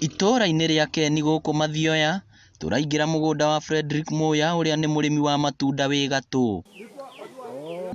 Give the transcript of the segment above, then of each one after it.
Itũra-inĩ rĩa Keni gũkũ Mathioya, tũraingĩra mũgũnda wa Frederick Muya ũrĩa nĩ mũrĩmi wa matunda wĩ gatũ.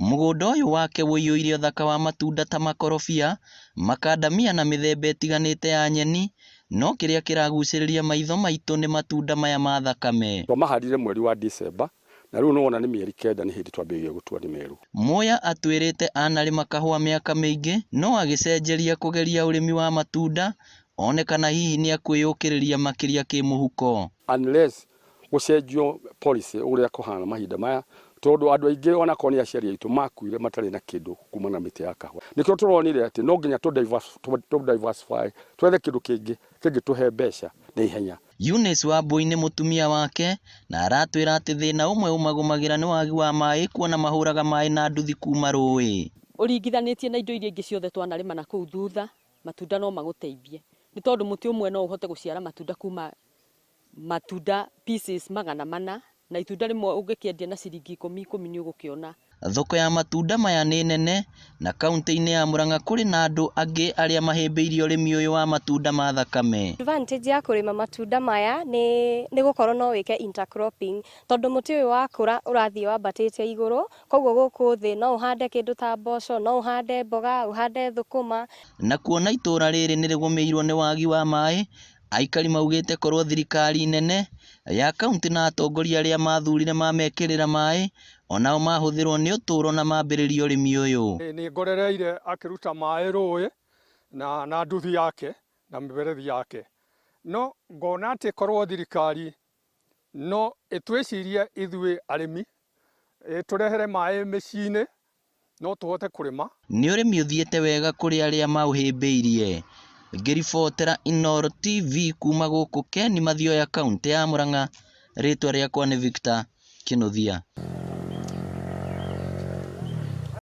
Mũgũnda ũyũ wake wũiyũire ũthaka wa matunda ta makorobia, makandamia na mĩthemba ĩtiganĩte ya nyeni, no kĩrĩa kĩragucĩrĩria maitho maitũ nĩ matunda maya ma thakame. Twamarire mweri wa December, na rĩu nĩwona nĩ mĩeri 9 nĩ hĩndĩ twambĩrĩria gũtua nĩ meru. Muya atwĩrĩte anarĩma kahũa mĩaka mĩingĩ, no agĩcenjeria kũgeria ũrĩmi wa matunda, one kana hihi nĩ akwĩyũkĩrĩria makĩria kĩmũhuko. Unless gũcenjio policy ũrĩa kũhana mahinda maya, tondũ andũ aingĩ ona korwo nĩ aciari aitũ makuire matarĩ na kĩndũ kuma na mĩtĩ ya kahũa. Nĩkĩo tũronire atĩ no nginya tũ diversify, twethe kĩndũ kĩngĩ kĩngĩtũhe mbeca na ihenya. Eunice Wambui nĩ mũtumia wake, na aratwĩra atĩ thĩna ũmwe ũmagũmagĩra nĩ wagi wa maĩ, kuona mahũraga maĩ na nduthi kuma rũĩ. Ũringithanĩtie na indo iria ingĩ ciothe twanarĩma na kũu thutha, matunda no magũteithie. Nĩ tondũ mũtĩ ũmwe no ũhote gũciara matunda kuma matunda pieces 400, na itunda rĩmwe ũngĩkĩendia na ciringi 10 nĩ ũgũkĩona. Thoko ya matunda maya nĩ nene, na kaunti-inĩ ya Murang'a kũrĩ na andũ angĩ arĩa mahĩmbĩirie ũrĩmi ũyũ wa matunda ma thakame. Advantage ya kũrĩma matunda maya nĩ gũkorwo no wĩke intercropping, tondũ mũtĩ ũyũ wakũra ũrathiĩ wambatĩte igũrũ, koguo gũkũ thĩ no ũhande kĩndũ ta mboco, no ũhande mboga, ũhande thũkũma. Na kuona itũra rĩrĩ nĩ rĩgũmĩirwo nĩ wagi wa maĩ, aikari maugĩte korwo thirikari nene ya kaunti na atongoria arĩa mathurire mamekĩrĩra maĩ, onao mahũthĩrwo nĩ ũtũro na mambĩrĩrio ũrĩmi ũyũ. Nĩ ngorereire akĩruta maĩ rũĩ na nduthi yake na mĩberethi yake, no ngona atĩ korwo thirikari no ĩtwĩcirie ithuĩ arĩmi, tũrehere maĩ mĩciĩ-inĩ no tũhote kũrĩma. Nĩ ũrĩmi ũthiĩte wega kũrĩ arĩa maũhĩmbĩirie. Ngĩribotera Inooro TV kuma gũkũ Keni Mathioya, kaunti ya Murang'a, rĩtwa rĩakwa nĩ Victor Kĩnuthia.